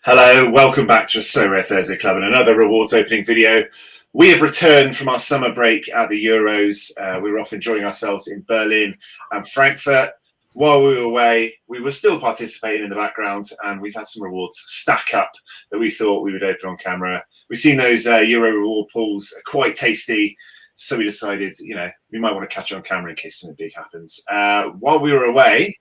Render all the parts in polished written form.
Hello, welcome back to a Sorare Thursday Club and another rewards opening video. We have returned from our summer break at the Euros. We were off enjoying ourselves in Berlin and Frankfurt. While we were away, we were still participating in the background, and we've had some rewards stack up that we thought we would open on camera. We've seen those Euro reward pools are quite tasty, so we decided, we might want to catch it on camera in case something big happens. While we were away,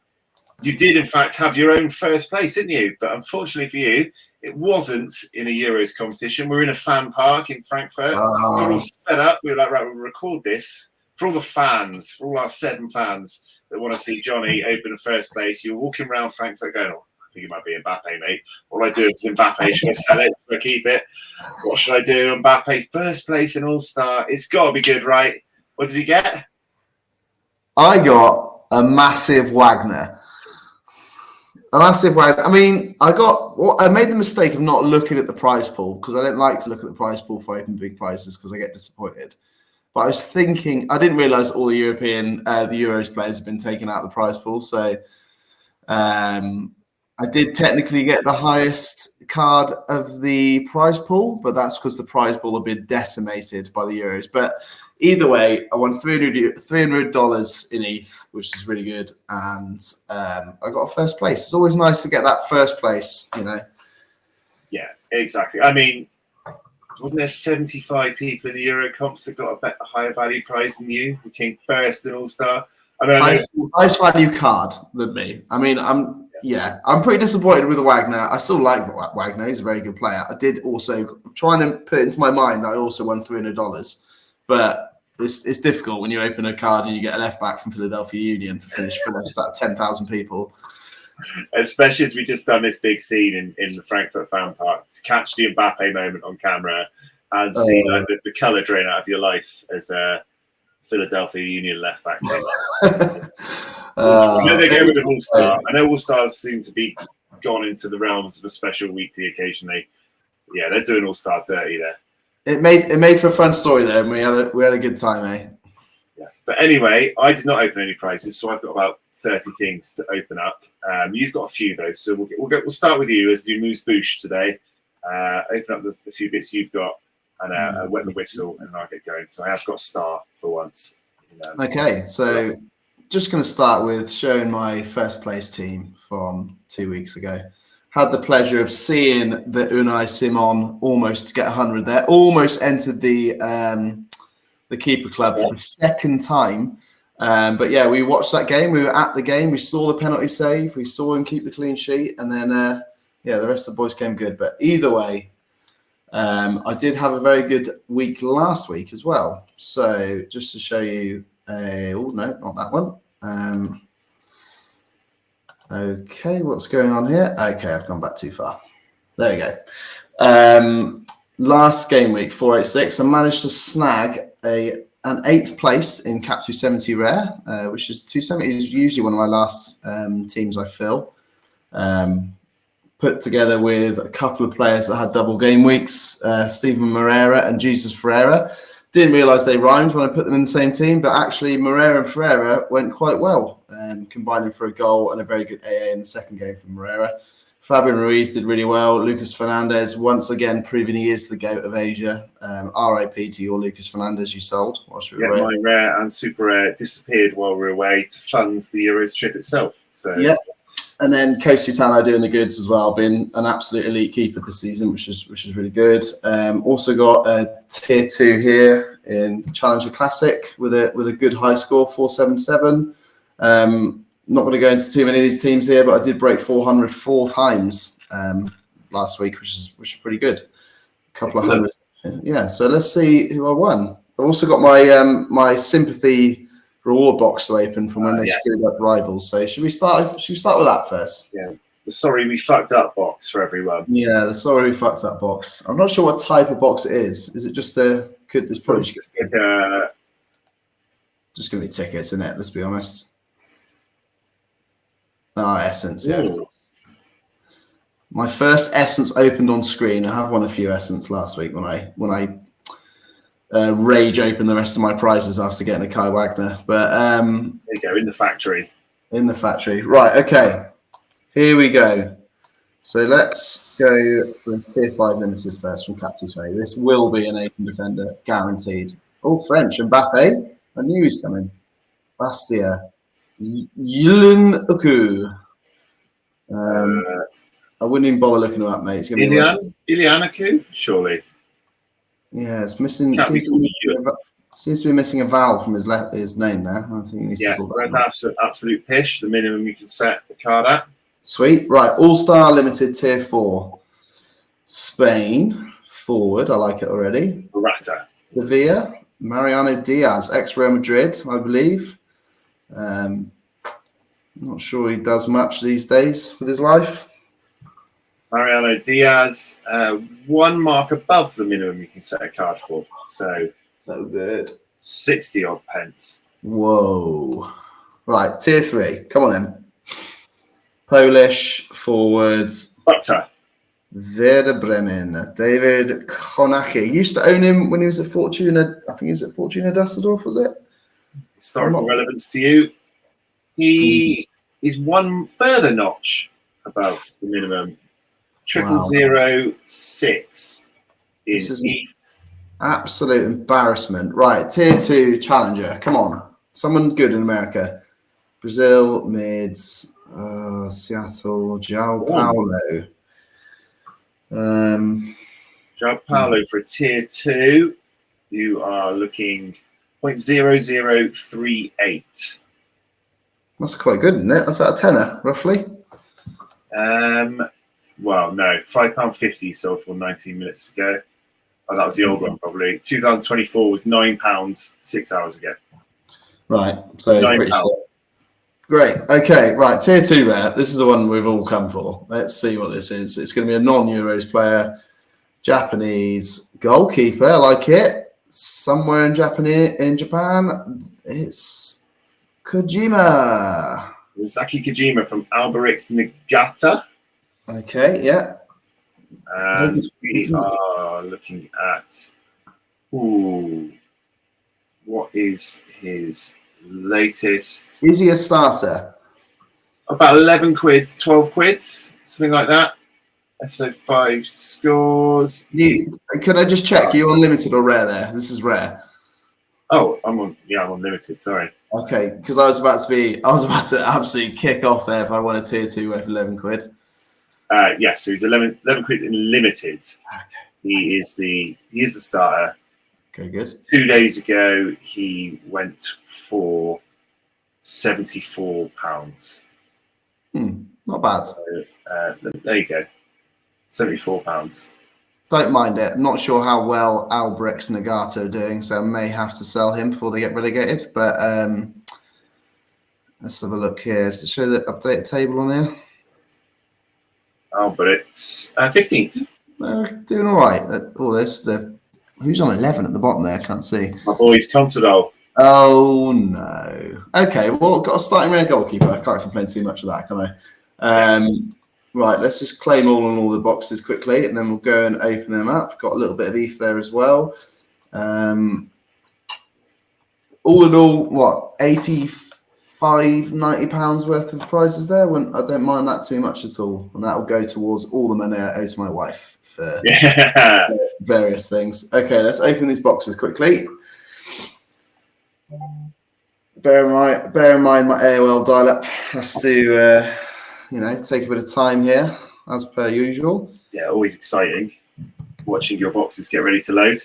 you did, in fact, have your own first place, didn't you? But unfortunately for you, it wasn't in a Euros competition. We're in a fan park in Frankfurt. We're all set up. We were like, right, we'll record this for all the fans, for all our 7 fans that want to see Johnny open a first place. You're walking around Frankfurt going, oh, I think it might be Mbappe, mate. All I do is Mbappe. Should I sell it? Should I keep it? What should I do? Mbappe, first place in All-Star. It's got to be good, right? What did you get? I got a massive Wagner. I mean, I made the mistake of not looking at the prize pool because I don't like to look at the prize pool for open big prizes because I get disappointed. But I was thinking, I didn't realise all the Euros players have been taken out of the prize pool. So I did technically get the highest card of the prize pool, but that's because the prize pool had been decimated by the Euros. But either way, I won $300 in ETH, which is really good. And I got a first place. It's always nice to get that first place, Yeah, exactly. I mean, wasn't there 75 people in the Euro comps that got a higher value prize than you? Who came first in All-Star? I mean, highest value card than me. I mean, I'm pretty disappointed with the Wagner. I still like Wagner. He's a very good player. I did also, trying to put into my mind, I also won $300. But it's difficult when you open a card and you get a left back from Philadelphia Union for finish first at 10,000 people. Especially as we just done this big scene in the Frankfurt fan park to catch the Mbappe moment on camera and see the colour drain out of your life as a Philadelphia Union left back. I know they're going with an All-Star. I know All-Stars seem to be gone into the realms of a special weekly occasionally. Yeah, they're doing All-Star dirty there. It made for a fun story there, and we had a good time, eh? Yeah. But anyway, I did not open any prizes, so I've got about 30 things to open up. You've got a few though, so we'll start with you as the moose boosh today. Open up the few bits you've got, and wet the whistle, and I'll get going. So I have got Star for once. Okay, so just going to start with showing my first place team from 2 weeks ago. Had the pleasure of seeing the Unai Simon almost get 100 there. Almost entered the keeper club for the second time. But yeah, we watched that game. We were at the game. We saw the penalty save. We saw him keep the clean sheet. And then, the rest of the boys came good. But either way, I did have a very good week last week as well. So just to show you no, not that one. Okay, what's going on here? Okay, I've gone back too far. There you go. Last game week, 486, I managed to snag an 8th place in Cap 270 Rare, which is 270 is usually one of my last teams I fill. Put together with a couple of players that had double game weeks, Steven Moreira and Jesus Ferreira. Didn't realise they rhymed when I put them in the same team, but actually Moreira and Ferreira went quite well, combining for a goal and a very good AA in the second game from Moreira. Fabian Ruiz did really well. Lucas Fernandez, once again, proving he is the GOAT of Asia. RIP to your Lucas Fernandez you sold. My rare and super rare disappeared while we were away to fund the Euros trip itself. So yeah. And then Kosi Tano doing the goods as well, been an absolute elite keeper this season, which is really good. Also got a tier 2 here in Challenger Classic with a good high score, 477. Not going to go into too many of these teams here, but I did break 400 4 times last week, which is pretty good. A couple of hundred. Yeah, so let's see who I won. I've also got my sympathy reward box to open from when they screwed up rivals. So should we start with that first? Yeah. The sorry we fucked up box for everyone. Yeah, the sorry we fucked up box. I'm not sure what type of box it is. Is it just it's probably just like just gonna be tickets, isn't it? Let's be honest. Essence, yeah. Of course. My first Essence opened on screen. I have won a few Essence last week when I rage open the rest of my prizes after getting a Kai Wagner. But there you go, in the factory. Right, okay. Here we go. So let's go for tier 5 limited first from Captain 20. This will be an Asian defender, guaranteed. Oh, French. Mbappe. I knew he was coming. Bastia. Yulun Uku. I wouldn't even bother looking him up, mate. It's gonna be Ilianaku, surely. Yeah, it's missing. Can't be Seems to be missing a vowel from his name there. I think he needs to sort that out. Absolute pish. The minimum you can set the card at. Sweet. Right. All-Star Limited Tier 4. Spain. Forward. I like it already. Morata. Sevilla. Mariano Diaz. Ex-Real Madrid, I believe. Not sure he does much these days with his life. Mariano Diaz. 1 mark above the minimum you can set a card for. So good. 60 odd pence. Whoa. Right. Tier 3. Come on then. Polish forwards. Butter. Werder Bremen. David Konaki. Used to own him when he was at Fortuna. I think he was at Fortuna Düsseldorf, was it? Historical relevance to you. He is 1 further notch above the minimum. 0006 This is an absolute embarrassment. Right. Tier 2 challenger. Come on. Someone good in America. Brazil, mids. Seattle, João Paulo. João Paulo for a tier 2. You are looking 0.0038. That's quite good, isn't it? That's at a tenner, roughly. Well, no, £5.50 sold for 19 minutes ago. Oh, that was the old one, probably. 2024 was £9 6 hours ago. Right, so pretty short. Great. Okay, right. Tier 2 rare. This is the one we've all come for. Let's see what this is. It's going to be a non-Euros player, Japanese goalkeeper. I like it. Somewhere in Japan, it's Kojima. Zaki Kojima from Alberix Niigata. Okay, yeah. And we are looking at what is his latest? Is he a starter? About 11 quid, 12 quid, something like that. SO5 scores. Can I just check? Are you on limited or rare there? This is rare. Oh, I'm on limited, sorry. Okay, because I was about to absolutely kick off there if I won a tier 2 worth 11 quid. Yes, so he's 11 quid in limited. Okay. He is the starter. Okay, good. 2 days ago, he went for £74. Not bad. So, there you go. £74. Don't mind it. I'm not sure how well Alberix Niigata are doing, so I may have to sell him before they get relegated. But let's have a look here. Does it show the updated table on here? Alberix 15th. Doing all right. Who's on 11 at the bottom there? I can't see. My boy's Consadole. Oh no. Okay, well, got a starting rare goalkeeper. I can't complain too much of that, can I? Right, let's just claim all the boxes quickly, and then we'll go and open them up. Got a little bit of ETH there as well. All in all, what, 85, 90 pounds worth of prizes there? I don't mind that too much at all, and that will go towards all the money I owe to my wife for various things. Okay, let's open these boxes quickly. Bear in mind my AOL dial-up has to, take a bit of time here, as per usual. Yeah, always exciting watching your boxes get ready to load.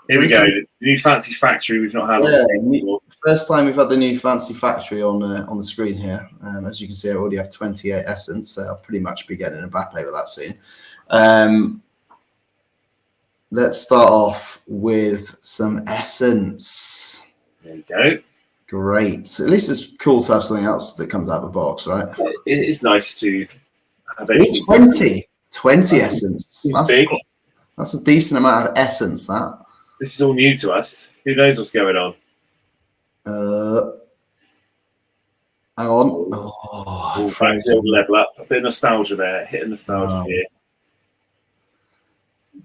Here we go. The new fancy factory we've not had on screen before. First time we've had the new fancy factory on the screen here. As you can see, I already have 28 essence, so I'll pretty much be getting a Mbappe with that soon. Let's start off with some essence. There you go. Great. At least it's cool to have something else that comes out of the box, right? It's nice to have anything. 20 essence. That's big. That's a decent amount of essence, that. This is all new to us. Who knows what's going on? Hang on. Level up. A bit of nostalgia there. Hitting nostalgia here.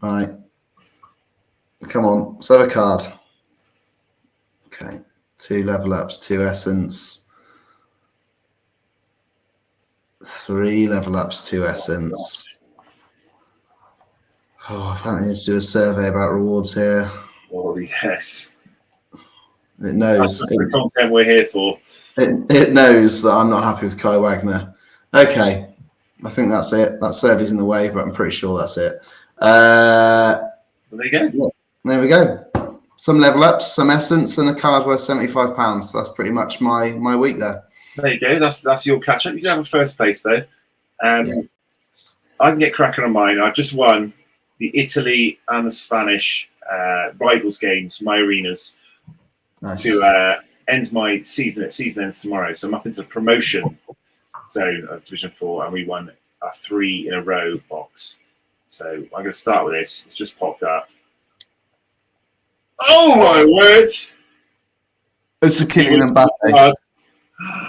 Right. Come on. Let's have a card. Okay. 2 level ups, 2 essence. 3 level ups, 2 essence. Oh, apparently need to do a survey about rewards here. Oh, yes. It knows. That's the content we're here for. It knows that I'm not happy with Kai Wagner. Okay, I think that's it. That survey's in the way, but I'm pretty sure that's it. Well, there you go. There we go. Some level ups, some essence, and a card worth £75. That's pretty much my week there. There you go. That's your catch up. You can have a first place though. Yeah. I can get cracking on mine. I've just won the Italy and the Spanish rivals games, my arenas, Nice. to end my season. Season ends tomorrow, so I'm up into the promotion zone of Division 4, and we won a 3 in a row box. So I'm going to start with this. It's just popped up. Oh my word! It's a Kylian Mbappe.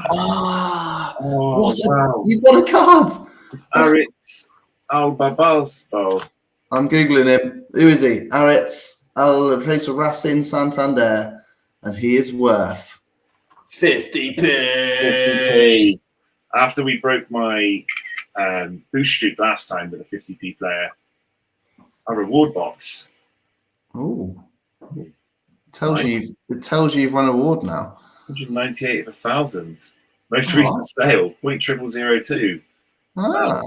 Oh, wow. You got a card. It's Aritz Albabazbo. I'm googling him. Who is he? Aritz plays for Racing Santander, and he is worth 50p. 50p. After we broke my boost streak last time with a 50p player, a reward box. Oh, it tells you you've won an award now. 198 of 1,000. Most recent sale, 0.0002. Wow.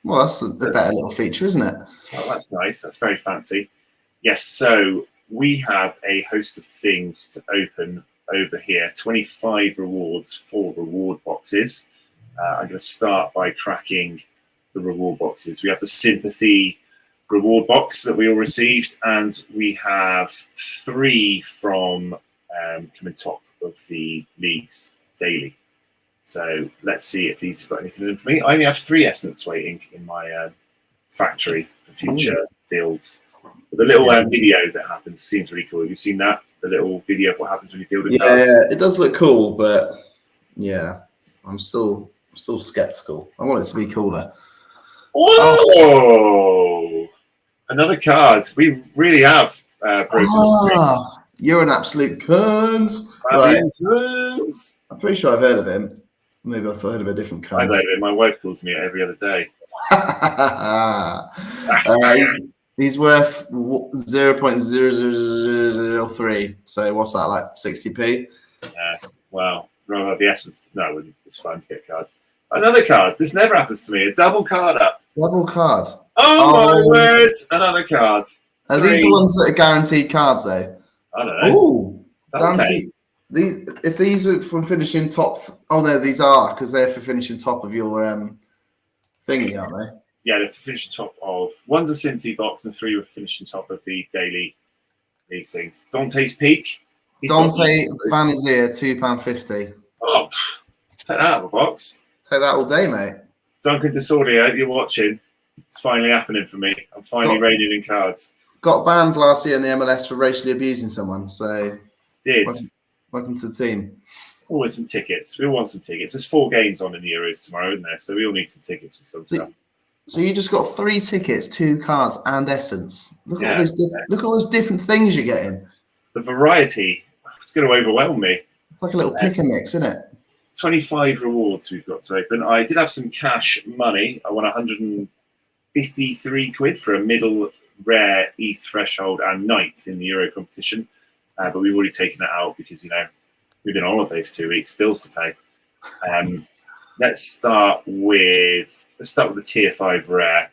Well, that's a better little feature, isn't it? Oh, that's nice. That's very fancy. Yes, so we have a host of things to open over here. 25 rewards, 4 reward boxes. I'm going to start by cracking the reward boxes. We have the Sympathy reward box that we all received, and we have 3 from coming top of the leagues daily. So let's see if these have got anything in for me. I only have 3 essence waiting in my factory for future builds. But the little video that happens seems really cool. Have you seen that? The little video of what happens when you build a card? Yeah, it does look cool, but yeah, I'm still skeptical. I want it to be cooler. Whoa! Another card. We really have broken the streak. You're an absolute cunts. Right. I'm pretty sure I've heard of him. Maybe I've heard of a different cunt. I've heard of it. My wife calls me it every other day. He's worth 0.00003. So what's that, like 60p? Yeah. Wow. Rather have the essence. No, it's fun to get cards. Another card. This never happens to me. A double card up. Double card. Oh my word! Another card. Are these the ones that are guaranteed cards, though? I don't know. Ooh, if these are from finishing top. Oh no, these are because they're for finishing top of your thingy, aren't they? Yeah, they're for finishing top of. One's a Sympathy box, and 3 were finishing top of the daily these things. Dante's Peak. Dante Vanizia, £2.50. Oh, take that out of the box. Take that all day, mate. Duncan Desordia, you're watching. It's finally happening for me. I'm finally reigning in cards. Got banned last year in the MLS for racially abusing someone. So welcome to the team. Always some tickets. We all want some tickets. There's 4 games on in the Euros tomorrow, isn't there? So we all need some tickets for some stuff. So you just got 3 tickets, 2 cards, and essence. Look at all those different things you're getting. The variety. It's going to overwhelm me. It's like a little pick and mix, isn't it? 25 rewards we've got to open. I did have some cash money. I won 153 quid for a middle rare ETH threshold and 9th in the Euro competition. But we've already taken that out because, we've been on holiday for 2 weeks, bills to pay. Let's start with the tier 5 rare.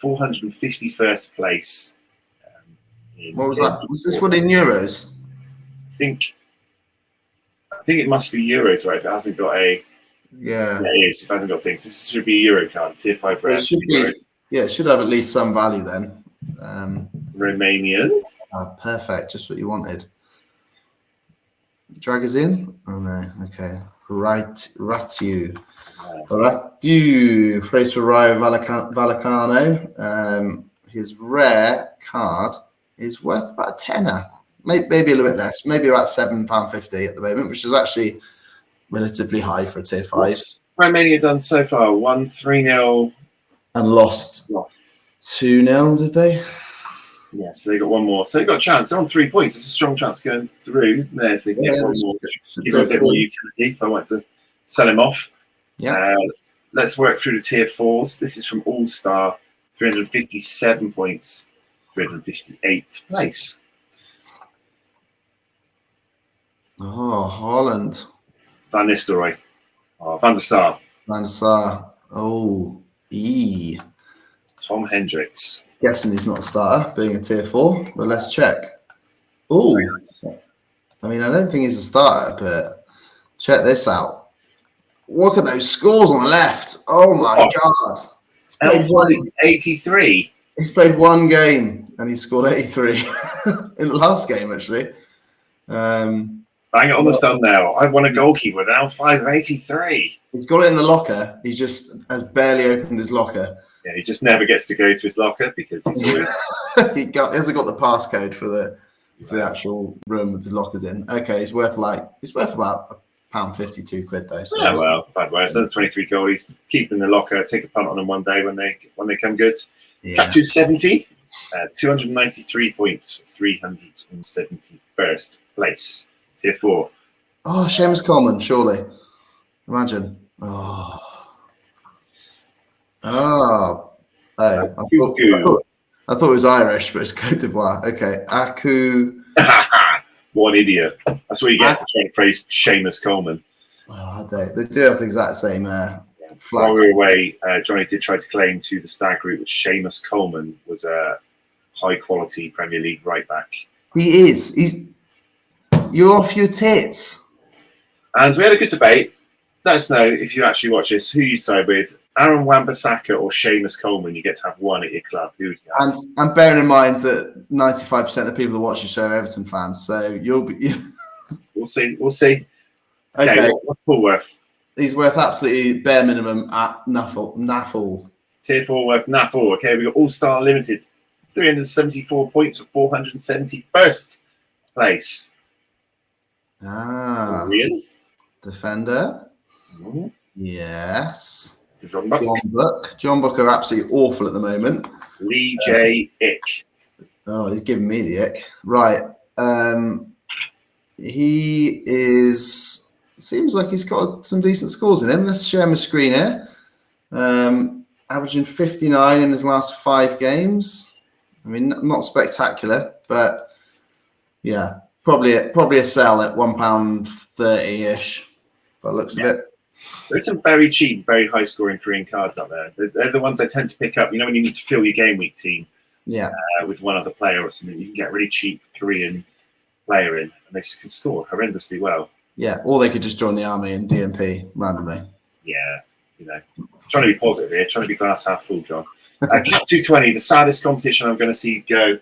451st place. What was that? Was this one in euros? I think it must be euros, right? If it hasn't got a it is. If it hasn't got things, this should be a Euro card, tier 5 rare. It should be, it should have at least some value then. Romanian. Perfect, just what you wanted. Drag us in. Oh no, okay. Ratu plays for Rayo Vallecano. His rare card is worth about a tenner, maybe a little bit less, maybe about £7.50 at the moment, which is actually relatively high for a tier 5. What's Romania done so far? Won 3-0 and lost 2-0, did they? Yeah, so they got one more. So they got a chance. They're on 3 points. It's a strong chance going through there. If they get one more, give them a bit more utility if I want to sell him off. Yeah. Let's work through the tier 4s. This is from All Star, 357 points. 358th place. Oh, Haaland. Van Nistelrooy. Oh, Van der Sar. Van der Sar. Oh, Tom Hendricks. Guessing he's not a starter, being a tier 4, but let's check. Oh, Nice. I mean, I don't think he's a starter, but check this out. Look at those scores on the left. Oh my God. L 83. He's played one game and he scored 83 in the last game, actually. Bang it on the thumbnail. I won a goalkeeper now, 583. He's got it in the locker. He just has barely opened his locker. Yeah, he just never gets to go to his locker because he's always... he hasn't got the passcode for the actual room with his lockers in. Okay, he's worth about £1.52 though. So yeah, well, bad way. So 23 goalies, keep in the locker, take a punt on them one day when they come good. Yeah. Cap 270, 293 points for 371st place. Tier 4. Oh, Seamus Coleman, surely. Imagine. I thought it was Irish, but it's Cote d'Ivoire. Okay, Aku. What an idiot. That's what you get for trying to praise Seamus Coleman. Oh, they do have the exact same flag. While we were away, Johnny did try to claim to the stag group that Seamus Coleman was a high-quality Premier League right-back. He is. You're off your tits. And we had a good debate. Let us know if you actually watch this, who you side with, Aaron Wan-Bissaka or Seamus Coleman. You get to have one at your club. Who would you have? And bearing in mind that 95% of people that watch the show are Everton fans, so you'll be... We'll see. Okay. What's Paul worth? He's worth absolutely bare minimum at Naffle. Tier 4 worth Naffle. Okay, we got All-Star Limited. 374 points for 471st place. Real defender. Mm-hmm. Yes. John Buck. John Buck are absolutely awful at the moment. Lee J. Ick. Oh, he's giving me the ick. Right. He is... Seems like he's got some decent scores in him. Let's share my screen here. Averaging 59 in his last 5 games. I mean, not spectacular, but yeah, probably a sell at £1.30-ish. By the looks of it. There's some very cheap, very high-scoring Korean cards out there. They're the ones I tend to pick up. You know, when you need to fill your game week team, with one other player or something, you can get a really cheap Korean player in, and they can score horrendously well. Yeah, or they could just join the army and DMP randomly. Yeah, you know, trying to be positive here, trying to be glass half full, John. Cap 220, the saddest competition I'm going to see go.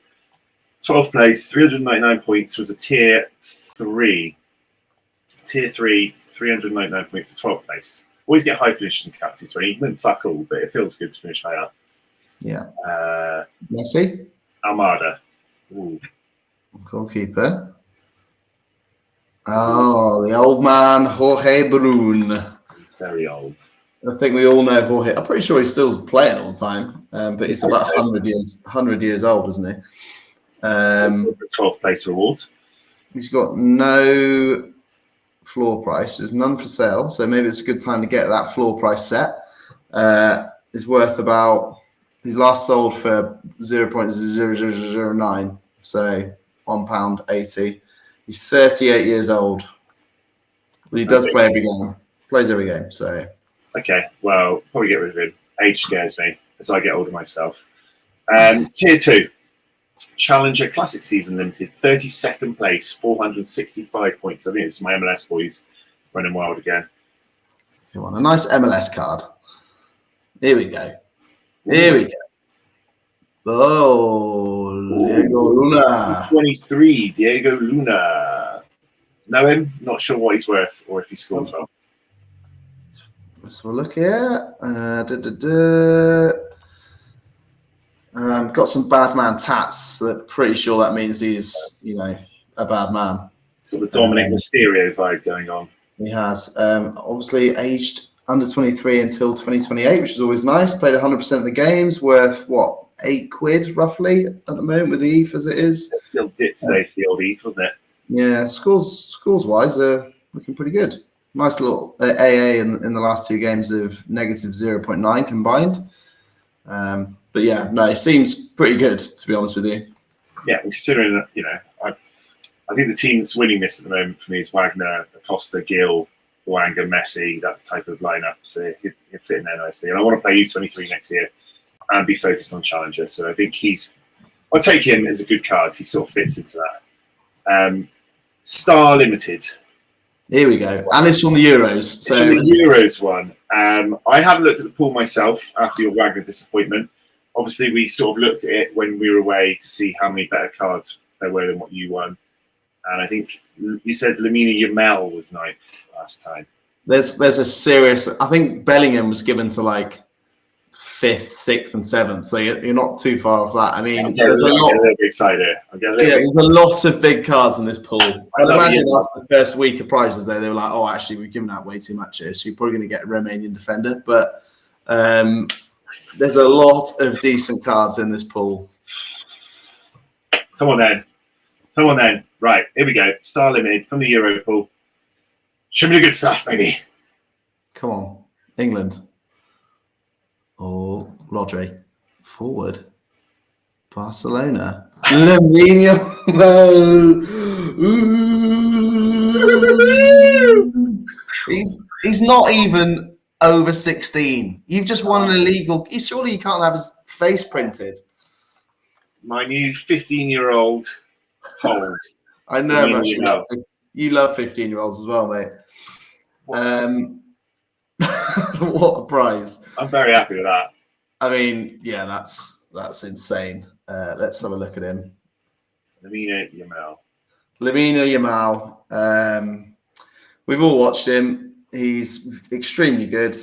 12th place, 399 points, was a tier 3. Tier 3, 399 points to 12th place. Always get high finishes in Cap 220. You win fuck all, but it feels good to finish high up. Yeah. Messi? Almada. Ooh. Goalkeeper. Oh, the old man, Jorge Brun. He's very old. I think we all know Jorge. I'm pretty sure he's still playing all the time, but he's about 100 years old, isn't he? 12th place reward. He's got no floor price. There's none for sale, so maybe it's a good time to get that floor price set. Is worth about... He's last sold for 0.0009, so £1.80. He's 38 years old, but he does play every game. Plays every game, so... Okay, well, probably get rid of him. Age scares me as I get older myself. Tier 2, Challenger Classic Season Limited, 32nd place, 465 points. I think it's my MLS boys running wild again. You want a nice MLS card. Here we go. Oh, Diego Luna. 23, Diego Luna. Know him? Not sure what he's worth or if he scores well. Let's have a look here. Got some bad man tats, so pretty sure that means he's, a bad man. He's got the Dominic Mysterio vibe going on. He has. Obviously aged under 23 until 2028, which is always nice. Played 100% of the games, worth what? £8 roughly at the moment with the ETH as it is. Little dip today for the old ETH, wasn't it? Yeah, scores wise, looking pretty good. Nice little AA in the last 2 games of -0.9 combined. But yeah, no, it seems pretty good, to be honest with you. Yeah, considering that, I think the team that's winning this at the moment for me is Wagner, Acosta, Gill, Boanga, Messi, that type of lineup. So he'll fit in there nicely. And I want to play U23 next year and be focused on Challenger. So I think I'll take him as a good card. He sort of fits into that. Star Limited. Here we go. And it's from the Euros. So the Euros one. I haven't looked at the pool myself after your Wagner disappointment. Obviously, we sort of looked at it when we were away to see how many better cards there were than what you won. And I think you said Lamine Yamal was 9th last time. There's a serious. I think Bellingham was given to like 5th, 6th, and 7th. So you're not too far off that. I mean, there's a lot. I'm getting a little bit excited. There's a lot of big cards in this pool. I'd imagine after the first week of prizes, though, they were like, "Oh, actually, we've given out way too much here, so you're probably going to get a Romanian defender." But there's a lot of decent cards in this pool. Come on then. Right, here we go. Star Limited from the Euro pool. Show me the good stuff, baby. Come on, England. Oh, Rodri. Forward. Barcelona. Lamine Yamal. He's not even over 16. You've just won an illegal. Surely you can't have his face printed. My new 15-year-old hold. I know much you love 15-year-olds as well, mate. What a prize. I'm very happy with that. I mean, yeah, that's insane. Let's have a look at him. Lamine Yamal. We've all watched him. He's extremely good.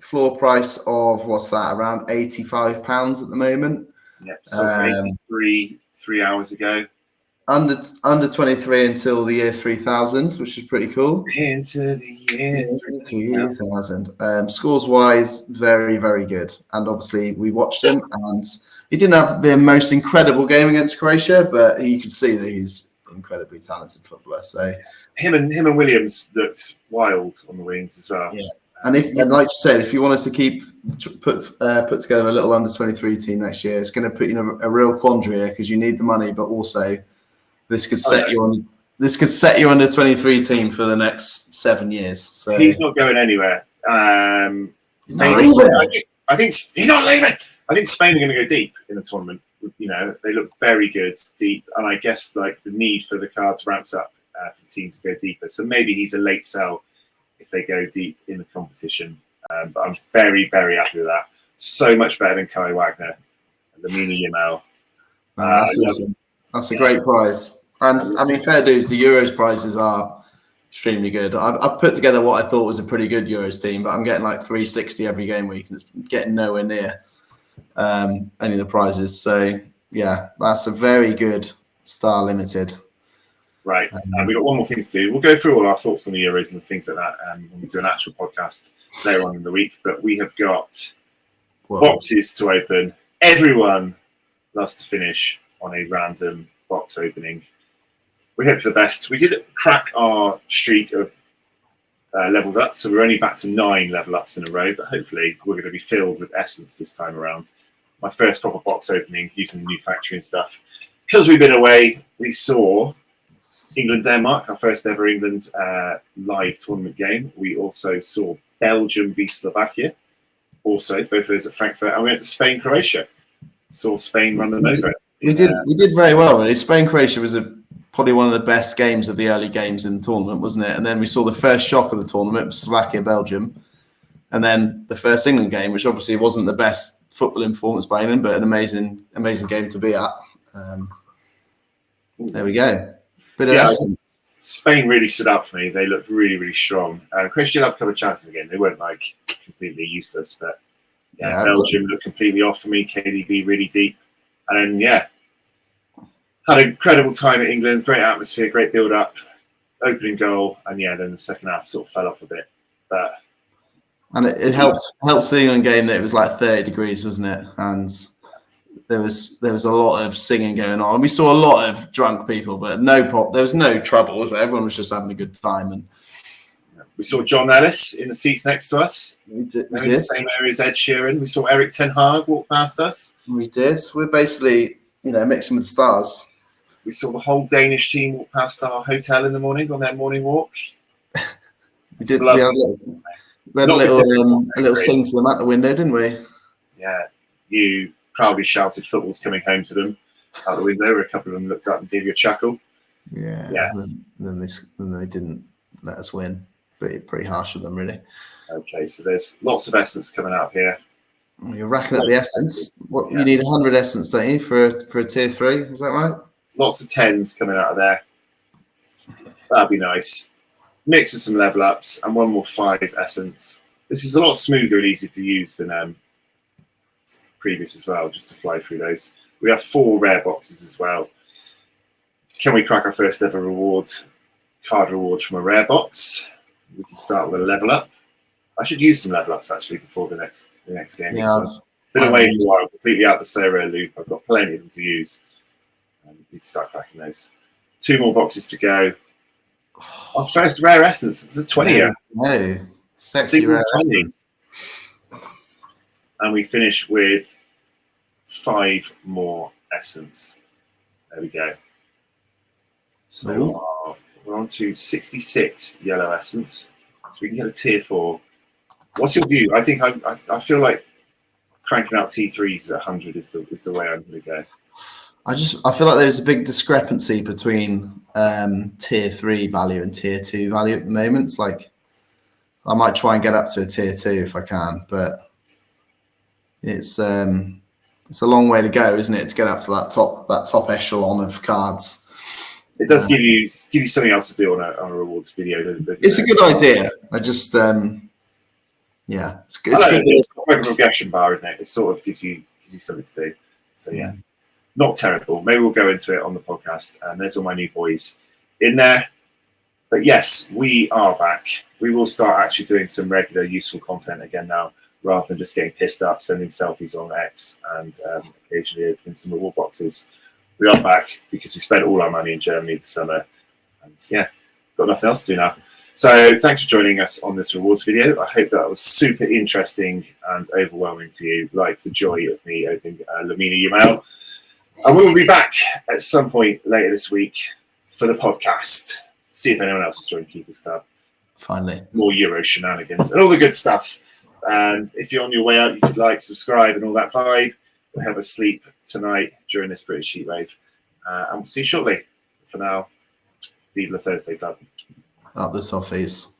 Floor price of, what's that, around £85 at the moment. Yep, so 83 3 hours ago. Under 23 until the year 3000, which is pretty cool. Into the year 3000. Scores wise, very, very good. And obviously, we watched him, and he didn't have the most incredible game against Croatia, but you can see that he's an incredibly talented footballer. So him and Williams looked wild on the wings as well. Yeah. And like you said, if you want us to put together a little under 23 team next year, it's going to put you in a real quandary here because you need the money, but also this could set you on. This could set you on the 23 team for the next 7 years. So he's not going anywhere. I think he's not leaving. I think Spain are going to go deep in the tournament. They look very good deep, and I guess like the need for the cards ramps up for teams to go deeper. So maybe he's a late sell if they go deep in the competition. But I'm very, very happy with that. So much better than Kai Wagner and Lamine Yamal. That's awesome. That's a great prize. And I mean, fair dues, the Euros prizes are extremely good. I've put together what I thought was a pretty good Euros team, but I'm getting like 360 every game week, and it's getting nowhere near any of the prizes. So yeah, that's a very good Star Limited. Right. We've got one more thing to do. We'll go through all our thoughts on the Euros and things like that when we do an actual podcast later on in the week. But we have got boxes to open. Everyone loves to finish on a random box opening. We hope for the best. We did crack our streak of levels up, so we're only back to 9 level ups in a row, but hopefully we're going to be filled with essence this time around. My first proper box opening using the new factory and stuff. Because we've been away, we saw England-Denmark, our first ever England live tournament game. We also saw Belgium v Slovakia, also both of those at Frankfurt, and we went to Spain-Croatia. Saw Spain run them over. We did very well, really. Spain-Croatia was probably one of the best games of the early games in the tournament, wasn't it? And then we saw the first shock of the tournament, Slovakia-Belgium, and then the first England game, which obviously wasn't the best footballing performance by England, but an amazing game to be at. There we go. Spain really stood out for me. They looked really, really strong. Croatia had a couple of chances again. They weren't like completely useless, but Belgium looked completely off for me. KDB really deep. And then, had an incredible time at England. Great atmosphere, great build-up, opening goal. And, then the second half sort of fell off a bit. And it helped the England game that it was like 30 degrees, wasn't it? And there was a lot of singing going on. We saw a lot of drunk people, but there was no trouble, was there? Everyone was just having a good time. And We saw John Ellis in the seats next to us. We did. In the same area as Ed Sheeran. We saw Eric Ten Hag walk past us. We did. We're basically, mixing with the stars. We saw the whole Danish team walk past our hotel in the morning on their morning walk. We did. We had a little sing to them at the window, didn't we? Yeah. You proudly shouted football's coming home to them out the window, where a couple of them looked up and gave you a chuckle. Yeah. And then they didn't let us win. Pretty harsh with them, really. Okay, so there's lots of essence coming out of here. You're racking up the essence. You need 100 essence, don't you, for a tier 3? Is that right? Lots of 10s coming out of there. That'd be nice. Mixed with some level ups and one more 5 essence. This is a lot smoother and easier to use than previous as well, just to fly through those. We have 4 rare boxes as well. Can we crack our first ever card reward from a rare box? We can start with a level up. I should use some level ups actually before the next game. Yeah, been away for a while, completely out the Sorare loop. I've got plenty of them to use. Need to start cracking those. 2 more boxes to go. Our first rare essence is a 20er. No, sexy rare 20. essence. And we finish with 5 more essence. There we go. So we're on to 66 yellow essence. So we can get a tier 4. What's your view? I think I feel like cranking out T3s at 100 is the way I'm going to go. I feel like there's a big discrepancy between tier 3 value and tier 2 value at the moment. It's like I might try and get up to a tier 2 if I can, but it's a long way to go, isn't it, to get up to that top echelon of cards. It does give you something else to do on a rewards video. It's a good idea. I just it's good. It's like a progression bar, isn't it? It sort of gives you something to do. So yeah. Not terrible. Maybe we'll go into it on the podcast. And there's all my new boys in there. But yes, we are back. We will start actually doing some regular useful content again now, rather than just getting pissed up, sending selfies on X and occasionally opening some reward boxes. We are back because we spent all our money in Germany this summer. And yeah, got nothing else to do now. So thanks for joining us on this rewards video. I hope that was super interesting and overwhelming for you, like the joy of me opening Lamina Yamal. And we will be back at some point later this week for the podcast. See if anyone else has joined Keepers Club. Finally. More Euro shenanigans and all the good stuff. And if you're on your way out, you could like, subscribe and all that vibe. We'll have a sleep tonight during this British heatwave. And we'll see you shortly. For now, Vive la Thursday Club. Up the toffees.